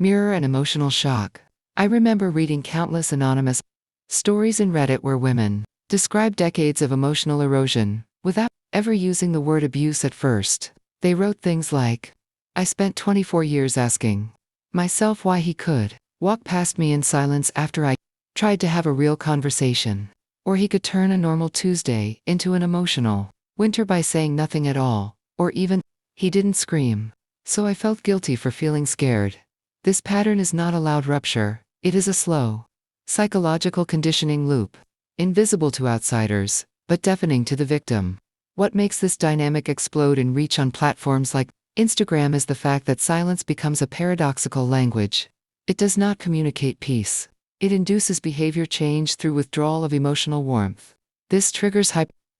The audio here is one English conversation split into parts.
Mirror and emotional shock. I remember reading countless anonymous stories in Reddit where women described decades of emotional erosion without ever using the word abuse at first. They wrote things like, "I spent 24 years asking myself why he could walk past me in silence after I tried to have a real conversation. Or he could turn a normal Tuesday into an emotional winter by saying nothing at all. Or even, he didn't scream. So I felt guilty for feeling scared." This pattern is not a loud rupture, it is a slow, psychological conditioning loop, invisible to outsiders, but deafening to the victim. What makes this dynamic explode in reach on platforms like Instagram is the fact that silence becomes a paradoxical language. It does not communicate peace. It induces behavior change through withdrawal of emotional warmth. This triggers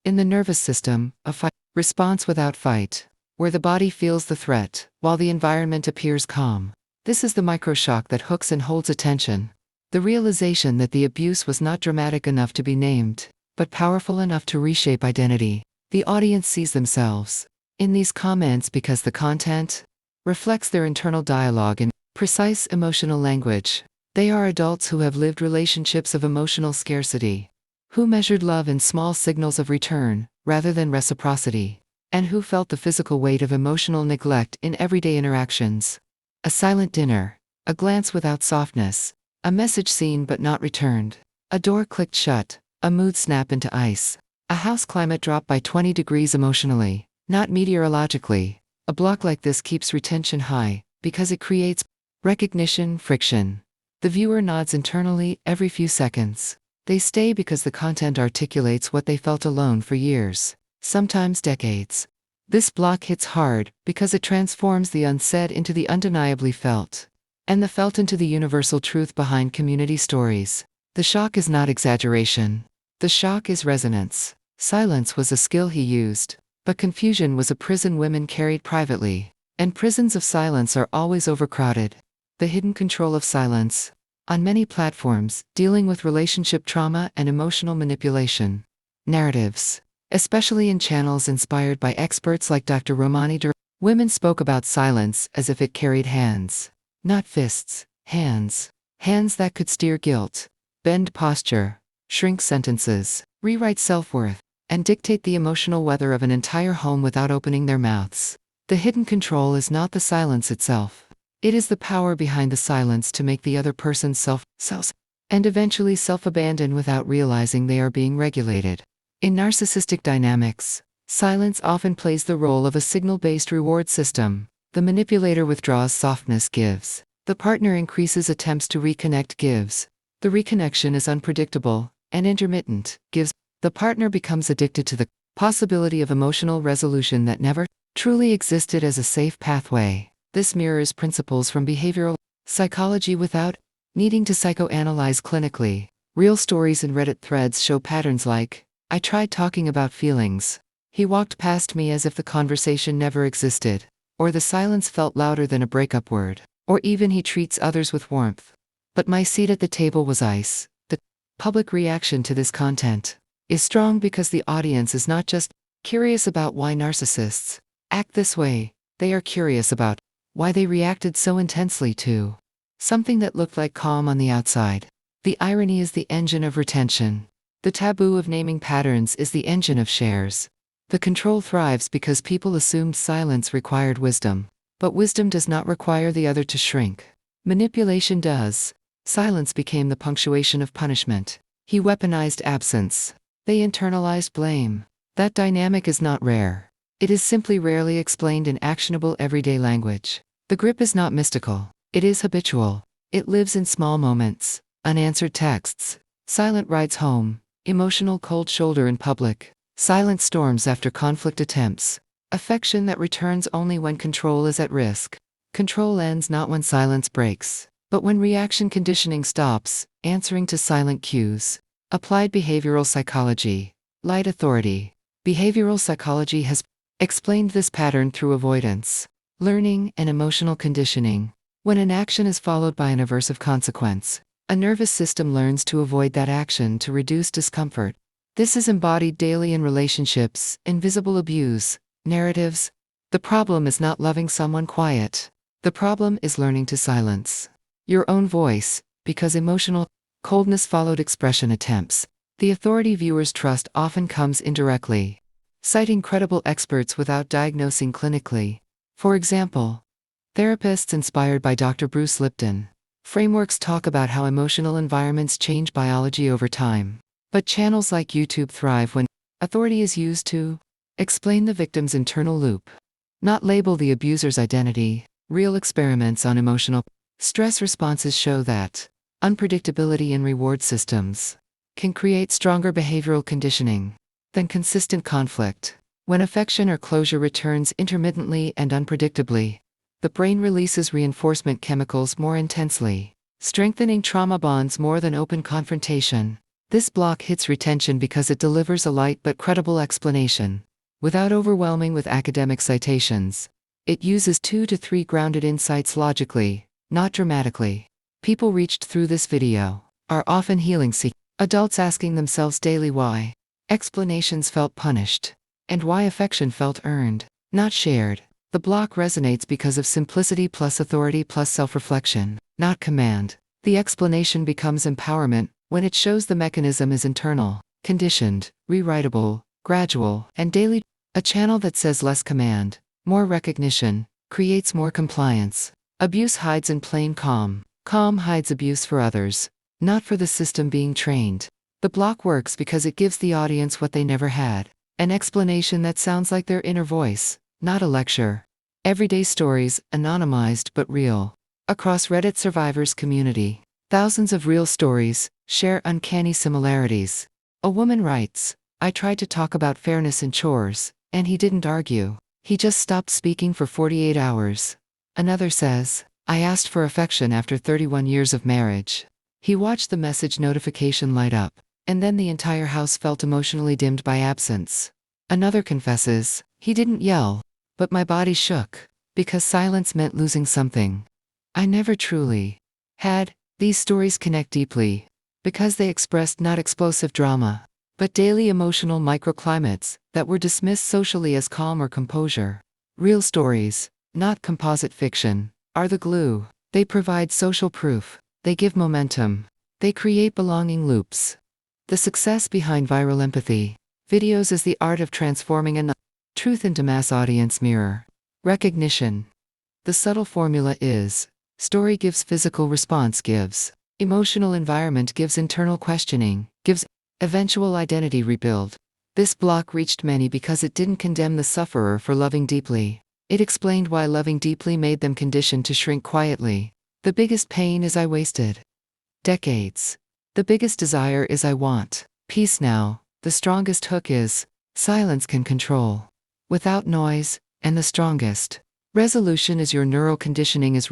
in the nervous system, a fight response without fight, where the body feels the threat, while the environment appears calm. This is the microshock that hooks and holds attention. The realization that the abuse was not dramatic enough to be named, but powerful enough to reshape identity. The audience sees themselves in these comments because the content reflects their internal dialogue in precise emotional language. They are adults who have lived relationships of emotional scarcity, who measured love in small signals of return, rather than reciprocity, and who felt the physical weight of emotional neglect in everyday interactions. A silent dinner, a glance without softness, a message seen but not returned, a door clicked shut, a mood snap into ice, a house climate drop by 20 degrees emotionally, not meteorologically. A block like this keeps retention high, because it creates recognition friction. The viewer nods internally every few seconds. They stay because the content articulates what they felt alone for years, sometimes decades. This block hits hard because it transforms the unsaid into the undeniably felt, and the felt into the universal truth behind community stories. The shock is not exaggeration. The shock is resonance. Silence was a skill he used, but confusion was a prison women carried privately, and prisons of silence are always overcrowded. The hidden control of silence. On many platforms, dealing with relationship trauma and emotional manipulation. Narratives. Especially in channels inspired by experts like Dr. Romani Dur, women spoke about silence as if it carried hands. Not fists, hands. Hands that could steer guilt, bend posture, shrink sentences, rewrite self-worth, and dictate the emotional weather of an entire home without opening their mouths. The hidden control is not the silence itself. It is the power behind the silence to make the other person self and eventually self-abandon without realizing they are being regulated. In narcissistic dynamics, silence often plays the role of a signal-based reward system. The manipulator withdraws, softness gives. The partner increases, attempts to reconnect, gives. The reconnection is unpredictable and intermittent, gives. The partner becomes addicted to the possibility of emotional resolution that never truly existed as a safe pathway. This mirrors principles from behavioral psychology without needing to psychoanalyze clinically. Real stories in Reddit threads show patterns like, "I tried talking about feelings. He walked past me as if the conversation never existed." Or the silence felt louder than a breakup word. Or even, "He treats others with warmth. But my seat at the table was ice." The public reaction to this content is strong because the audience is not just curious about why narcissists act this way, they are curious about why they reacted so intensely to something that looked like calm on the outside. The irony is the engine of retention. The taboo of naming patterns is the engine of shares. The control thrives because people assumed silence required wisdom. But wisdom does not require the other to shrink. Manipulation does. Silence became the punctuation of punishment. He weaponized absence. They internalized blame. That dynamic is not rare. It is simply rarely explained in actionable everyday language. The grip is not mystical. It is habitual. It lives in small moments, unanswered texts, silent rides home, emotional cold shoulder in public, silent storms after conflict attempts, affection that returns only when control is at risk. Control ends not when silence breaks, but when reaction conditioning stops, answering to silent cues. Applied behavioral psychology. Light authority. Behavioral psychology has explained this pattern through avoidance, learning, and emotional conditioning. When an action is followed by an aversive consequence, a nervous system learns to avoid that action to reduce discomfort. This is embodied daily in relationships, invisible abuse, narratives. The problem is not loving someone quiet. The problem is learning to silence your own voice, because emotional coldness followed expression attempts. The authority viewers trust often comes indirectly, citing credible experts without diagnosing clinically. For example, therapists inspired by Dr. Bruce Lipton. Frameworks talk about how emotional environments change biology over time. But channels like YouTube thrive when authority is used to explain the victim's internal loop, not label the abuser's identity. Real experiments on emotional stress responses show that unpredictability in reward systems can create stronger behavioral conditioning than consistent conflict. When affection or closure returns intermittently and unpredictably, the brain releases reinforcement chemicals more intensely, strengthening trauma bonds more than open confrontation. This block hits retention because it delivers a light but credible explanation, without overwhelming with academic citations. It uses 2 to 3 grounded insights logically, not dramatically. People reached through this video are often healing seekers. Adults asking themselves daily why explanations felt punished, and why affection felt earned, not shared. The block resonates because of simplicity plus authority plus self-reflection, not command. The explanation becomes empowerment when it shows the mechanism is internal, conditioned, rewritable, gradual, and daily. A channel that says less command, more recognition, creates more compliance. Abuse hides in plain calm. Calm hides abuse for others, not for the system being trained. The block works because it gives the audience what they never had, an explanation that sounds like their inner voice, not a lecture. Everyday stories, anonymized but real. Across Reddit survivors community, thousands of real stories share uncanny similarities. A woman writes, "I tried to talk about fairness in chores, and he didn't argue. He just stopped speaking for 48 hours. Another says, "I asked for affection after 31 years of marriage. He watched the message notification light up, and then the entire house felt emotionally dimmed by absence." Another confesses, "He didn't yell, but my body shook, because silence meant losing something I never truly had." These stories connect deeply, because they expressed not explosive drama, but daily emotional microclimates that were dismissed socially as calm or composure. Real stories, not composite fiction, are the glue. They provide social proof. They give momentum. They create belonging loops. The success behind viral empathy videos is the art of transforming a truth into mass audience mirror. Recognition. The subtle formula is, story gives physical response gives emotional environment gives internal questioning, gives eventual identity rebuild. This block reached many because it didn't condemn the sufferer for loving deeply. It explained why loving deeply made them conditioned to shrink quietly. The biggest pain is I wasted decades. The biggest desire is I want peace now. The strongest hook is silence can control without noise, and the strongest resolution is your neural conditioning is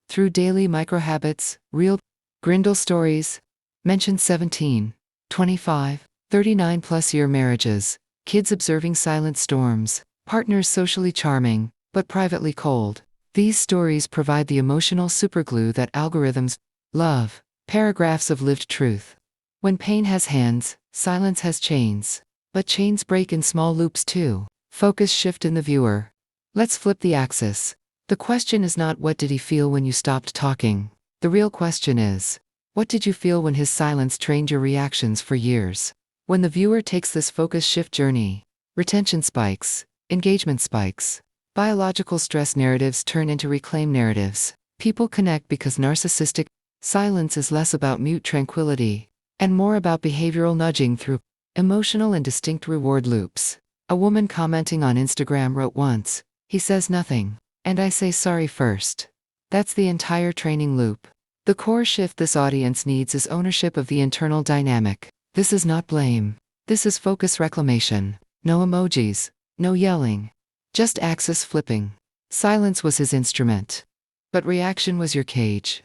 through daily microhabits. Real Grindle stories mentioned 17, 25, 39 plus year marriages, kids observing silent storms, partners socially charming, but privately cold. These stories provide the emotional superglue that algorithms love. Paragraphs of lived truth. When pain has hands, silence has chains. But chains break in small loops too. Focus shift in the viewer. Let's flip the axis. The question is not what did he feel when you stopped talking. The real question is, what did you feel when his silence trained your reactions for years? When the viewer takes this focus shift journey, retention spikes, engagement spikes. Biological stress narratives turn into reclaim narratives. People connect because narcissistic silence is less about mute tranquility and more about behavioral nudging through emotional and distinct reward loops. A woman commenting on Instagram wrote once, "He says nothing, and I say sorry first." That's the entire training loop. The core shift this audience needs is ownership of the internal dynamic. This is not blame. This is focus reclamation. No emojis, no yelling. Just axis flipping. Silence was his instrument. But reaction was your cage.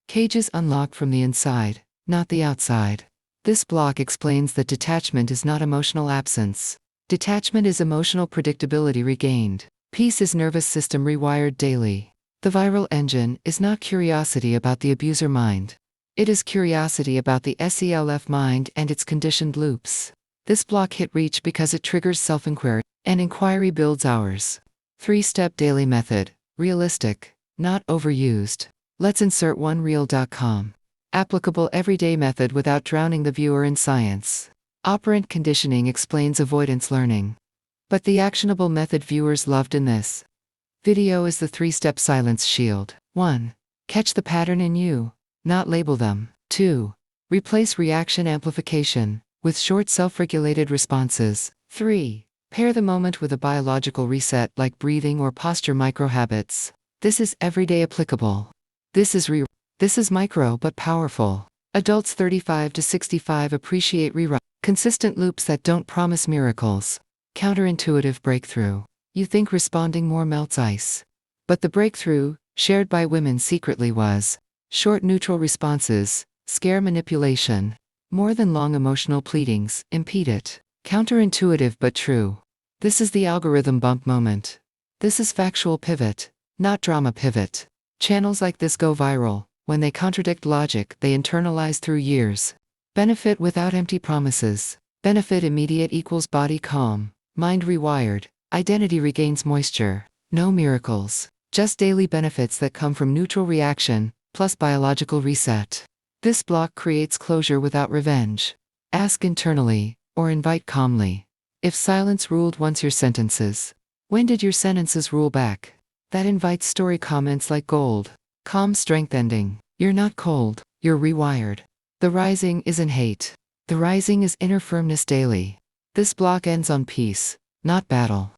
Cages unlock from the inside, not the outside. This block explains that detachment is not emotional absence. Detachment is emotional predictability regained. Peace is nervous system rewired daily. The viral engine is not curiosity about the abuser mind. It is curiosity about the SELF mind and its conditioned loops. This block hit reach because it triggers self-inquiry, and inquiry builds ours. 3-step daily method. Realistic. not overused. Let's insert onereal.com. Applicable everyday method without drowning the viewer in science. Operant conditioning explains avoidance learning. But the actionable method viewers loved in this video is the 3-step silence shield. 1. Catch the pattern in you, not label them. 2. Replace reaction amplification with short self-regulated responses. 3. Pair the moment with a biological reset like breathing or posture microhabits. This is everyday applicable. This is micro but powerful. Adults 35 to 65 appreciate consistent loops that don't promise miracles. Counterintuitive breakthrough. You think responding more melts ice. But the breakthrough, shared by women secretly, was short neutral responses, scare manipulation. More than long emotional pleadings, impede it. Counterintuitive but true. This is the algorithm bump moment. This is factual pivot, not drama pivot. Channels like this go viral. When they contradict logic, they internalize through years. Benefit without empty promises. Benefit immediate equals body calm, mind rewired, identity regains moisture. No miracles, just daily benefits that come from neutral reaction, plus biological reset. This block creates closure without revenge. Ask internally, or invite calmly. If silence ruled once your sentences, when did your sentences rule back? That invites story comments like gold. Calm strength ending. You're not cold, you're rewired. The rising isn't hate. The rising is inner firmness daily. This block ends on peace, not battle.